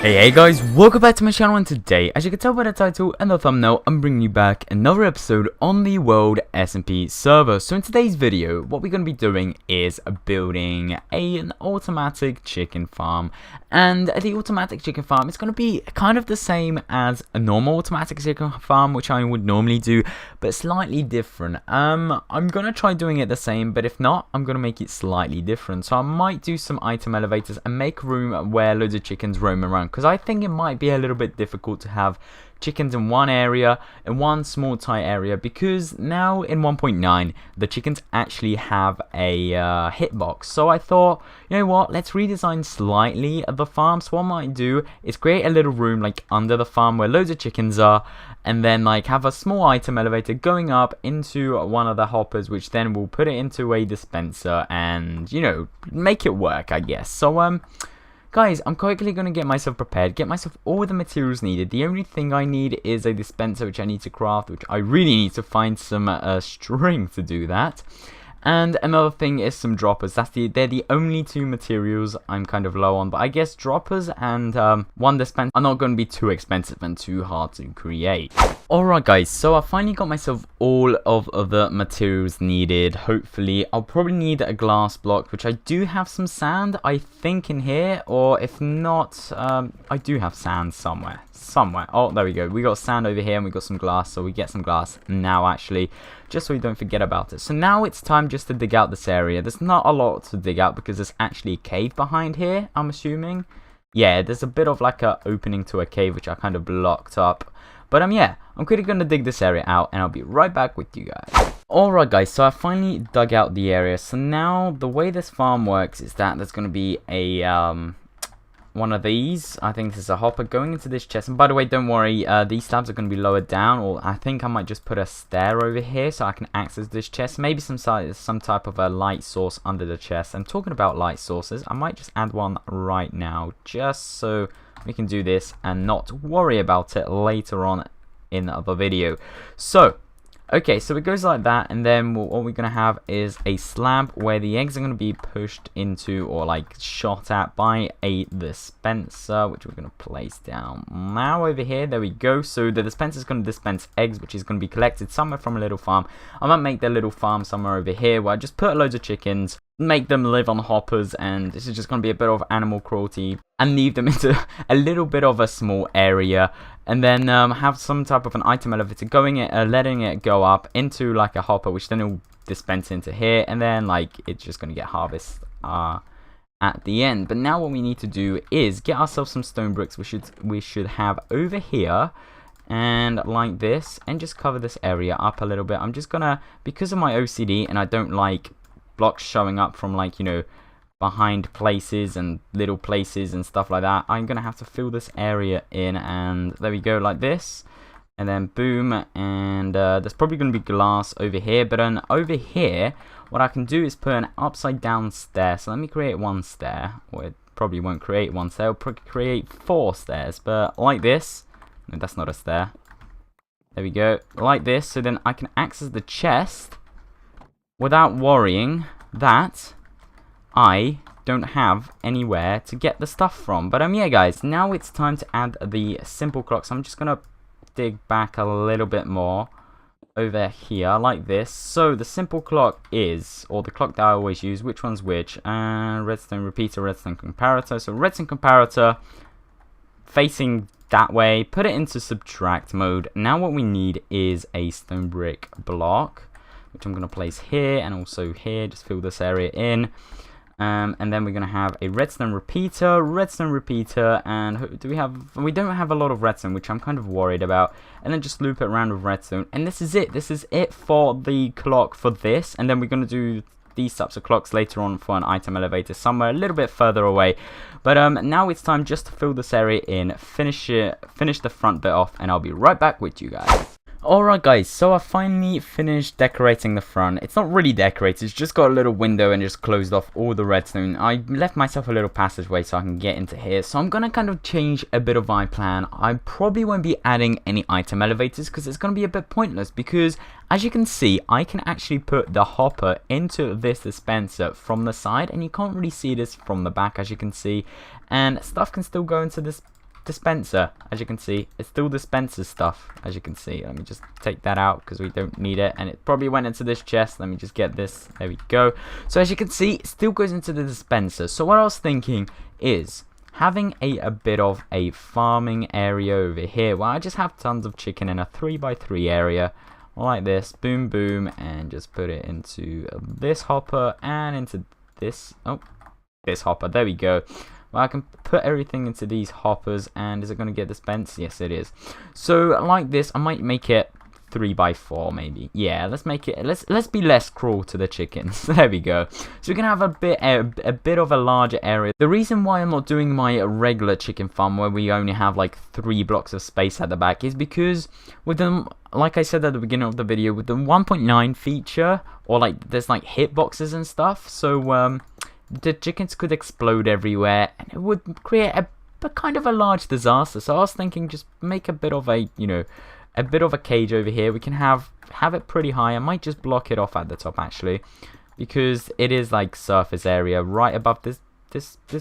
Hey guys, welcome back to my channel, and today, as you can tell by the title and the thumbnail, I'm bringing you back another episode on the World SMP server. So in today's video, what we're going to be doing is building an automatic chicken farm. And the automatic chicken farm is going to be kind of the same as a normal automatic chicken farm, which I would normally do, but slightly different. I'm going to try doing it the same, but if not, I'm going to make it slightly different. So I might do some item elevators and make room where loads of chickens roam around, because I think it might be a little bit difficult to have chickens in one area, in one small tight area, because now in 1.9 the chickens actually have a hitbox. So I thought, you know what, let's redesign slightly the farm. So what I might do is create a little room like under the farm where loads of chickens are, and then like have a small item elevator going up into one of the hoppers, which then will put it into a dispenser and, you know, make it work, I guess. So guys, I'm quickly going to get myself prepared, get myself all the materials needed. The only thing I need is a dispenser, which I need to craft, which I really need to find some string to do that. And another thing is some droppers. They're the only two materials I'm kind of low on. But I guess droppers and one dispenser are not going to be too expensive and too hard to create. Alright guys, so I finally got myself all of the materials needed. Hopefully, I'll probably need a glass block, which I do have some sand, I think, in here. Or if not, I do have sand somewhere. Oh, there we go. We got sand over here and we got some glass, so we get some glass now actually, just so we don't forget about it. So now it's time just to dig out this area. There's not a lot to dig out because there's actually a cave behind here, I'm assuming. Yeah, there's a bit of like a opening to a cave, which I kind of blocked up. But yeah, I'm quickly gonna dig this area out and I'll be right back with you guys. Alright guys, so I finally dug out the area. So now the way this farm works is that there's gonna be a one of these. I think this is a hopper going into this chest. And by the way, don't worry, these slabs are going to be lowered down, or I think I might just put a stair over here so I can access this chest. Maybe some type of a light source under the chest. And talking about light sources, I might just add one right now, just so we can do this and not worry about it later on in the video. So okay, so it goes like that, and then what we're going to have is a slab where the eggs are going to be pushed into, or like shot at, by a dispenser, which we're going to place down now over here. There we go. So the dispenser is going to dispense eggs, which is going to be collected somewhere from a little farm. I might make the little farm somewhere over here where I just put loads of chickens, make them live on hoppers, and this is just going to be a bit of animal cruelty, and leave them into a little bit of a small area, and then have some type of an item elevator going letting it go up into like a hopper, which then it will dispense into here, and then like it's just going to get harvested at the end. But now what we need to do is get ourselves some stone bricks, we should have over here, and like this, and just cover this area up a little bit. I'm just gonna, because of my OCD and I don't like blocks showing up from, like, you know, behind places and little places and stuff like that, I'm gonna have to fill this area in, and there we go, like this, and then boom, and there's probably gonna be glass over here. But then over here, what I can do is put an upside down stair. So let me create one stair, or it probably won't create one stair, it'll create 4 stairs, but like this. No, that's not a stair. There we go, like this, so then I can access the chest without worrying that I don't have anywhere to get the stuff from. But yeah guys, now it's time to add the simple clock. So I'm just gonna dig back a little bit more over here like this. So the simple clock is, or the clock that I always use, which one's which? Redstone repeater, redstone comparator. So redstone comparator facing that way, put it into subtract mode. Now what we need is a stone brick block, which I'm going to place here and also here, just fill this area in. And then we're going to have a redstone repeater, and we don't have a lot of redstone, which I'm kind of worried about. And then just loop it around with redstone, and this is it for the clock for this. And then we're going to do these types of clocks later on for an item elevator somewhere a little bit further away. But now it's time just to fill this area in, finish the front bit off, and I'll be right back with you guys. Alright guys, so I finally finished decorating the front. It's not really decorated, it's just got a little window and just closed off all the redstone. I left myself a little passageway so I can get into here. So I'm going to kind of change a bit of my plan. I probably won't be adding any item elevators because it's going to be a bit pointless, because as you can see, I can actually put the hopper into this dispenser from the side, and you can't really see this from the back, as you can see, and stuff can still go into this dispenser, as you can see. It's still dispenser stuff, as you can see. Let me just take that out because we don't need it, and it probably went into this chest. Let me just get this. There we go. So as you can see, it still goes into the dispenser. So what I was thinking is having a bit of a farming area over here where I just have tons of chicken in a 3x3 area like this. Boom, boom, and just put it into this hopper and into this. Oh, this hopper. There we go. Well, I can put everything into these hoppers, and is it going to get dispensed? Yes, it is. So like this, I might make it 3x4 maybe. Yeah, let's make it. Let's be less cruel to the chickens. There we go. So we can have a bit of a larger area. The reason why I'm not doing my regular chicken farm where we only have like 3 blocks of space at the back is because with them, like I said at the beginning of the video, with the 1.9 feature, or like there's like hitboxes and stuff, so the chickens could explode everywhere, and it would create a kind of a large disaster. So I was thinking just make a bit of a, you know, a bit of a cage over here. We can have it pretty high. I might just block it off at the top actually, because it is like surface area right above this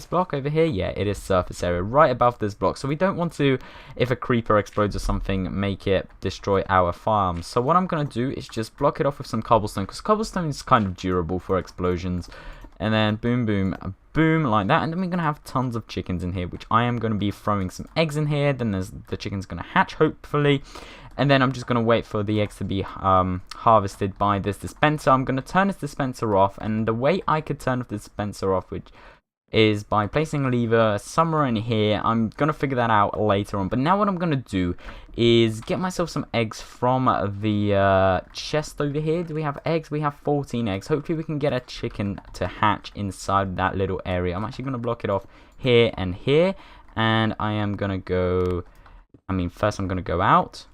block over here. Yeah, it is surface area right above this block. So we don't want to, if a creeper explodes or something, make it destroy our farm. So what I'm gonna do is just block it off with some cobblestone, because cobblestone is kind of durable for explosions. And then boom, boom, boom, like that. And then we're going to have tons of chickens in here, which I am going to be throwing some eggs in here. Then the chicken's going to hatch, hopefully. And then I'm just going to wait for the eggs to be harvested by this dispenser. I'm going to turn this dispenser off. And the way I could turn off the dispenser off, which is by placing a lever somewhere in here. I'm going to figure that out later on. But now what I'm going to do is get myself some eggs from the chest over here. Do we have eggs? We have 14 eggs. Hopefully we can get a chicken to hatch inside that little area. I'm actually going to block it off here and here. And I am going to go, first I'm going to go out.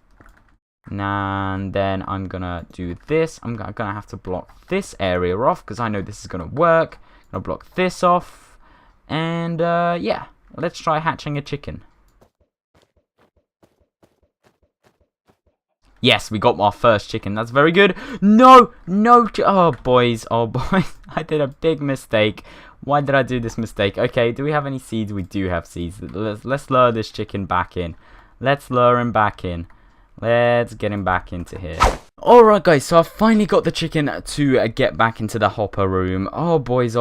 And then I'm going to do this. I'm going to have to block this area off because I know this is going to work. I'm going to block this off. And yeah, let's try hatching a chicken. Yes, we got our first chicken. That's very good. No, oh boys, I did a big mistake. Why did I do this mistake? Okay, do we have any seeds? We do have seeds. Let's lure this chicken back in. Let's lure him back in. Let's get him back into here. Alright guys, so I finally got the chicken to get back into the hopper room. Oh boys,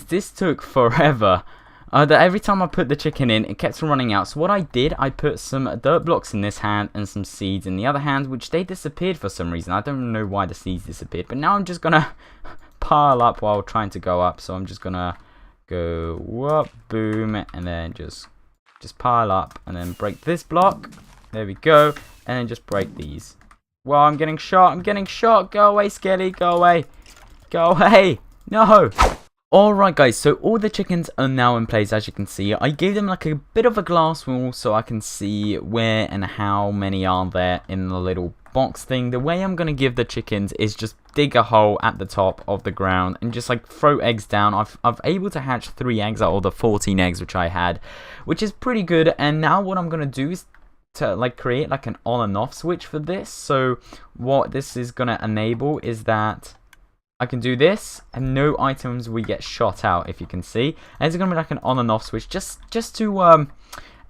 this took forever. Every time I put the chicken in, it kept running out. So what I did, I put some dirt blocks in this hand and some seeds in the other hand, which they disappeared for some reason. I don't know why the seeds disappeared, but now I'm just gonna pile up while trying to go up. So I'm just gonna go up, boom, and then just pile up, and then break this block. There we go, and then just break these. Well, I'm getting shot. Go away, Skelly. Go away. No. Alright guys, so all the chickens are now in place, as you can see. I gave them like a bit of a glass wall so I can see where and how many are there in the little box thing. The way I'm going to give the chickens is just dig a hole at the top of the ground and just like throw eggs down. I've able to hatch 3 eggs out of the 14 eggs which I had, which is pretty good. And now what I'm going to do is to like create like an on and off switch for this. So what this is going to enable is that I can do this, and no items will get shot out, if you can see. And it's going to be like an on and off switch, just to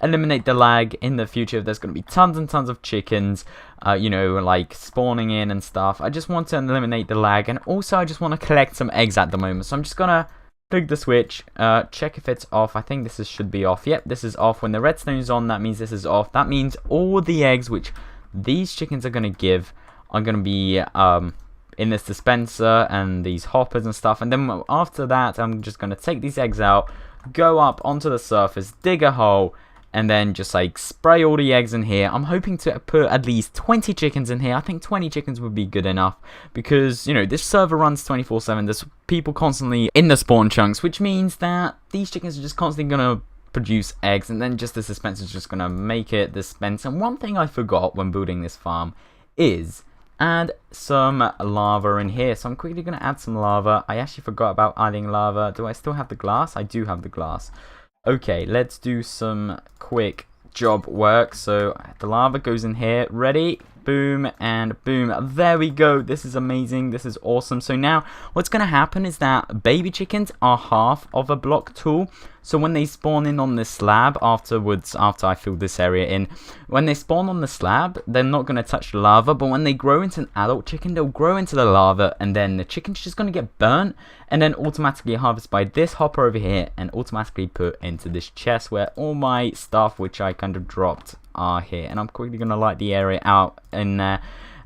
eliminate the lag in the future. There's going to be tons and tons of chickens, you know, like spawning in and stuff. I just want to eliminate the lag, and also I just want to collect some eggs at the moment. So I'm just going to click the switch, check if it's off. I think this should be off. Yep, this is off. When the redstone is on, that means this is off. That means all the eggs which these chickens are going to give are going to be in this dispenser and these hoppers and stuff. And then after that, I'm just going to take these eggs out, go up onto the surface, dig a hole, and then just like spray all the eggs in here. I'm hoping to put at least 20 chickens in here. I think 20 chickens would be good enough because, you know, this server runs 24/7. There's people constantly in the spawn chunks, which means that these chickens are just constantly going to produce eggs, and then just this dispenser is just going to make it dispense. And one thing I forgot when building this farm is add some lava in here. So I'm quickly going to add some lava. I actually forgot about adding lava. Do I still have the glass? I do have the glass. Okay, let's do some quick job work. So the lava goes in here. Ready? boom, and boom. There we go. This is amazing. This is awesome. So now what's going to happen is that baby chickens are half of a block tall. So when they spawn in on this slab afterwards, after I fill this area in, when they spawn on the slab, they're not going to touch the lava. But when they grow into an adult chicken, they'll grow into the lava, and then the chicken's just going to get burnt and then automatically harvested by this hopper over here and automatically put into this chest where all my stuff, which I kind of dropped, are here. And I'm quickly going to light the area out in there.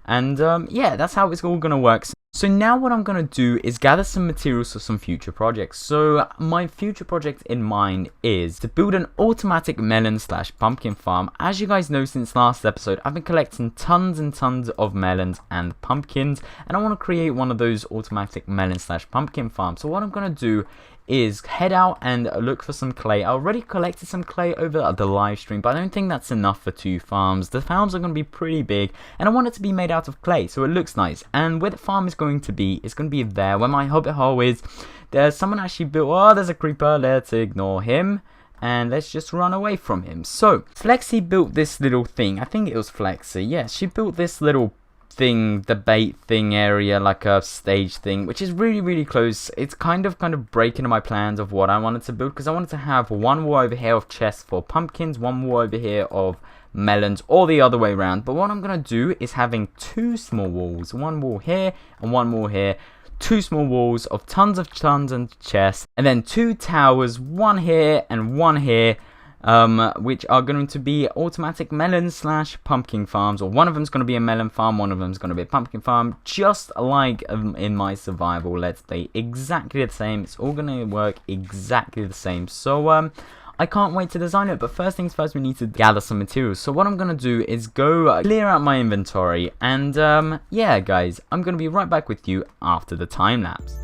And yeah, that's how it's all going to work. So now what I'm going to do is gather some materials for some future projects. So my future project in mind is to build an automatic melon / pumpkin farm. As you guys know, since last episode, I've been collecting tons and tons of melons and pumpkins, and I want to create one of those automatic melon / pumpkin farms. So what I'm going to do is head out and look for some clay. I already collected some clay over the live stream, but I don't think that's enough for 2 farms. The farms are going to be pretty big, and I want it to be made out of clay so it looks nice. And where the farm is going to be, it's going to be there where my hobbit hole is. There's someone actually built, oh, there's a creeper. Let's ignore him and let's just run away from him. So Flexi built this little thing. I think it was Flexi. Yeah, she built this little thing, debate thing area, like a stage thing, which is really close. It's kind of breaking my plans of what I wanted to build, because I wanted to have one wall over here of chests for pumpkins, one wall over here of melons, or the other way around. But what I'm gonna do is having 2 small walls, one wall here and one wall here, 2 small walls of tons of chests, and then 2 towers, one here and one here, which are going to be automatic melon / pumpkin farms, or one of them is going to be a melon farm, one of them is going to be a pumpkin farm, just like in my survival let's play. Exactly the same. It's all going to work exactly the same. So I can't wait to design it, but first things first, we need to gather some materials. So what I'm going to do is go clear out my inventory, and yeah guys, I'm going to be right back with you after the time lapse.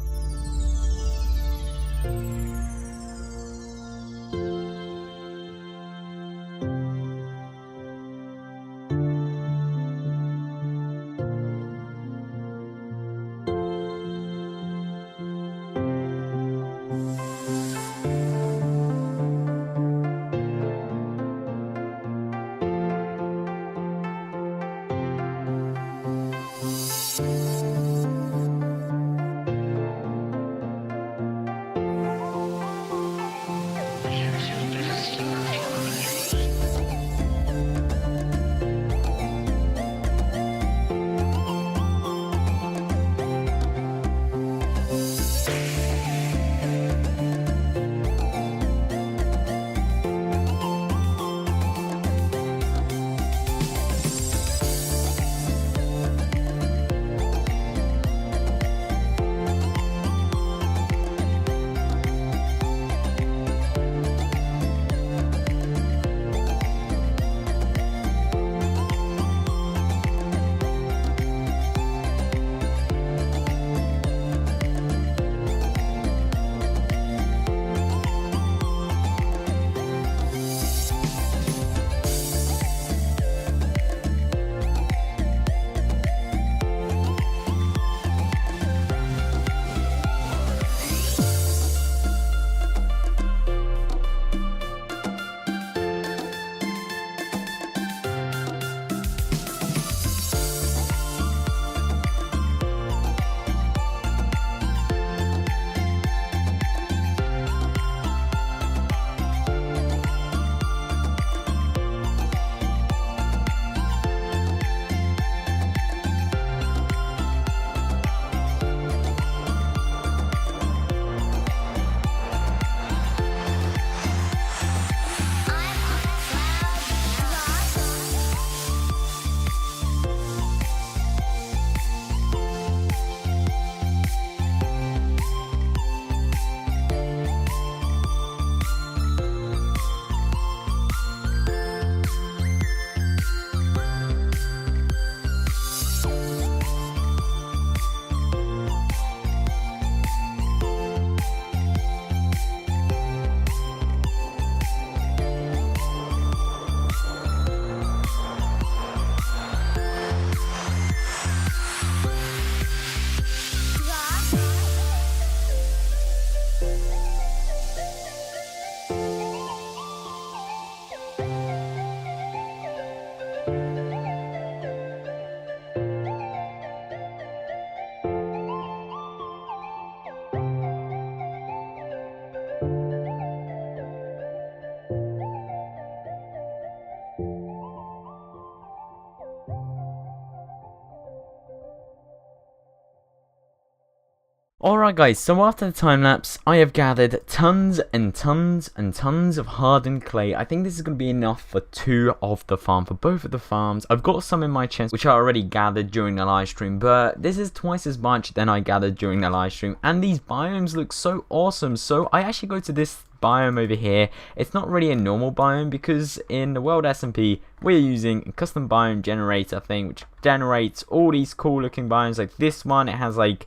Alright guys, so after the time lapse, I have gathered tons and tons and tons of hardened clay. I think this is going to be enough for two of the farm, for both of the farms. I've got some in my chest, which I already gathered during the live stream, but this is twice as much than I gathered during the live stream. And these biomes look so awesome, so I actually go to this biome over here. It's not really a normal biome because in the world SMP we're using a custom biome generator thing, which generates all these cool looking biomes. Like this one, it has like,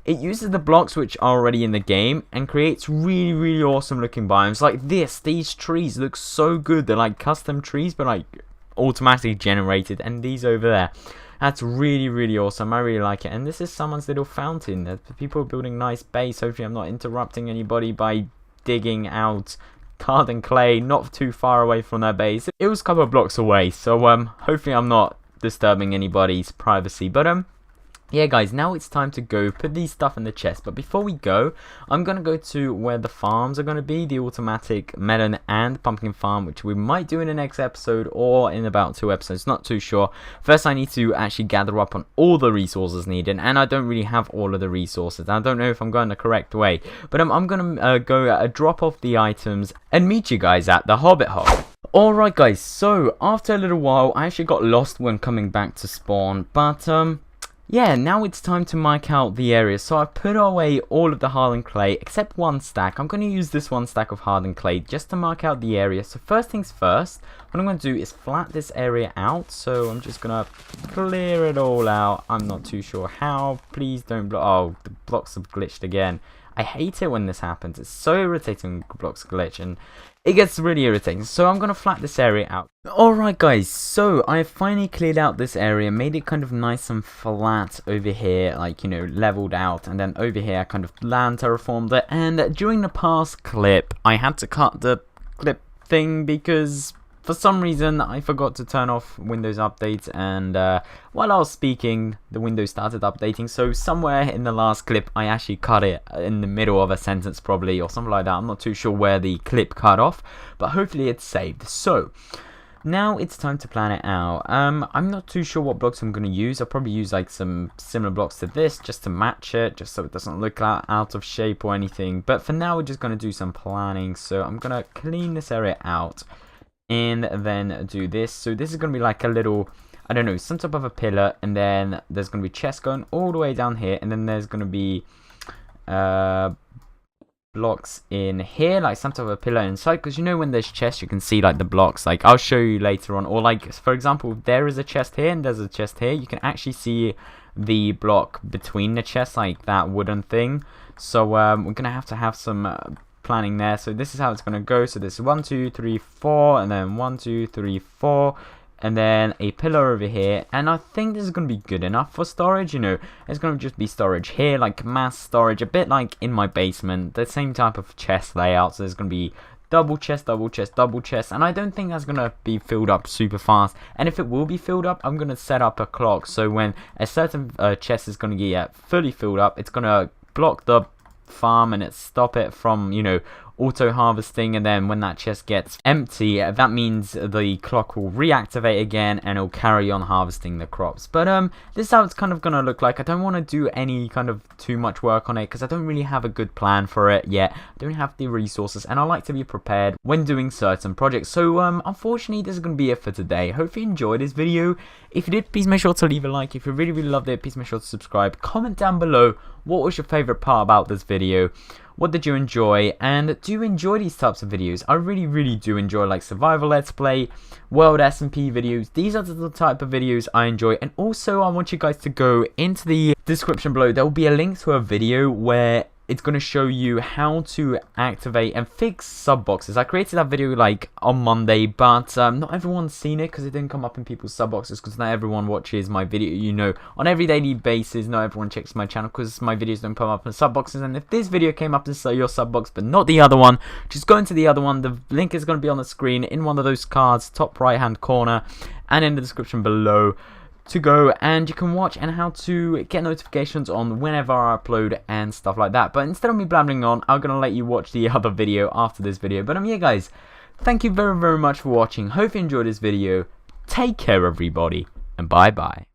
it uses the blocks which are already in the game and creates really awesome looking biomes. Like this, these trees look so good. They're like custom trees but like automatically generated, and these over there, that's really awesome. I really like it. And this is someone's little fountain. People are building nice base. Hopefully I'm not interrupting anybody by digging out hardened clay not too far away from their base. It was a couple of blocks away, so hopefully I'm not disturbing anybody's privacy. But yeah guys, now it's time to go put these stuff in the chest. But before we go, I'm gonna go to where the farms are gonna be, the automatic melon and pumpkin farm, which we might do in the next episode or in about 2 episodes, not too sure. First I need to actually gather up on all the resources needed, and I don't really have all of the resources. I don't know if I'm going the correct way, but I'm gonna go drop off the items and meet you guys at the Hobbit Hole. Alright guys, so after a little while I actually got lost when coming back to spawn, but yeah, now it's time to mark out the area. So I've put away all of the hardened clay except one stack. I'm going to use this one stack of hardened clay just to mark out the area. So first things first, what I'm going to do is flat this area out. So I'm just going to clear it all out. I'm not too sure how. Please don't block. Oh, the blocks have glitched again. I hate it when this happens. It's so irritating when blocks glitch, and it gets really irritating. So I'm going to flat this area out. Alright guys, so I have finally cleared out this area, made it kind of nice and flat over here, like, you know, leveled out. And then over here I kind of land terraformed it. And during the past clip, I had to cut the clip thing because for some reason I forgot to turn off Windows Update, and while I was speaking the Windows started updating. So somewhere in the last clip I actually cut it in the middle of a sentence probably, or something like that. I'm not too sure where the clip cut off, but hopefully it's saved. So now it's time to plan it out. I'm not too sure what blocks I'm going to use. I'll probably use like some similar blocks to this just to match it, just so it doesn't look out of shape or anything. But for now we're just going to do some planning. So I'm going to clean this area out and then do this. So this is going to be like a little, I don't know, some type of a pillar, and then there's going to be chests going all the way down here, and then there's going to be blocks in here, like some type of a pillar inside, because you know when there's chests you can see like the blocks. Like I'll show you later on, or like for example there is a chest here and there's a chest here, you can actually see the block between the chests, like that wooden thing. So we're gonna have some planning there. So this is how it's gonna go. So this is 1 2 3 4, and then 1 2 3 4, and then a pillar over here. And I think this is going to be good enough for storage. You know, it's going to just be storage here, like mass storage, a bit like in my basement, the same type of chest layout. So there's going to be double chest, double chest, double chest, and I don't think that's going to be filled up super fast. And if it will be filled up, I'm going to set up a clock, so when a certain chest is going to get fully filled up, it's going to block the farm and stop it from, you know, auto harvesting. And then when that chest gets empty, that means the clock will reactivate again and it'll carry on harvesting the crops. But this is how it's kind of gonna look like. I don't want to do any kind of too much work on it because I don't really have a good plan for it yet. I don't have the resources, and I like to be prepared when doing certain projects. So unfortunately this is gonna be it for today. Hope you enjoyed this video. If you did, please make sure to leave a like. If you really loved it, please make sure to subscribe. Comment down below what was your favorite part about this video. What did you enjoy, and do you enjoy these types of videos? I really do enjoy like survival let's play, world SMP videos. These are the type of videos I enjoy. And also I want you guys to go into the description below. There will be a link to a video where it's going to show you how to activate and fix sub boxes. I created that video like on Monday, but not everyone's seen it because it didn't come up in people's sub boxes, because not everyone watches my video, you know, on every daily basis. Not everyone checks my channel because my videos don't come up in sub boxes. And if this video came up in your sub box but not the other one, just go into the other one. The link is going to be on the screen in one of those cards, top right hand corner, and in the description below to go, and you can watch and how to get notifications on whenever I upload and stuff like that. But instead of me blabbering on, I'm gonna let you watch the other video after this video. But yeah guys, thank you very much for watching. Hope you enjoyed this video. Take care everybody, and bye bye.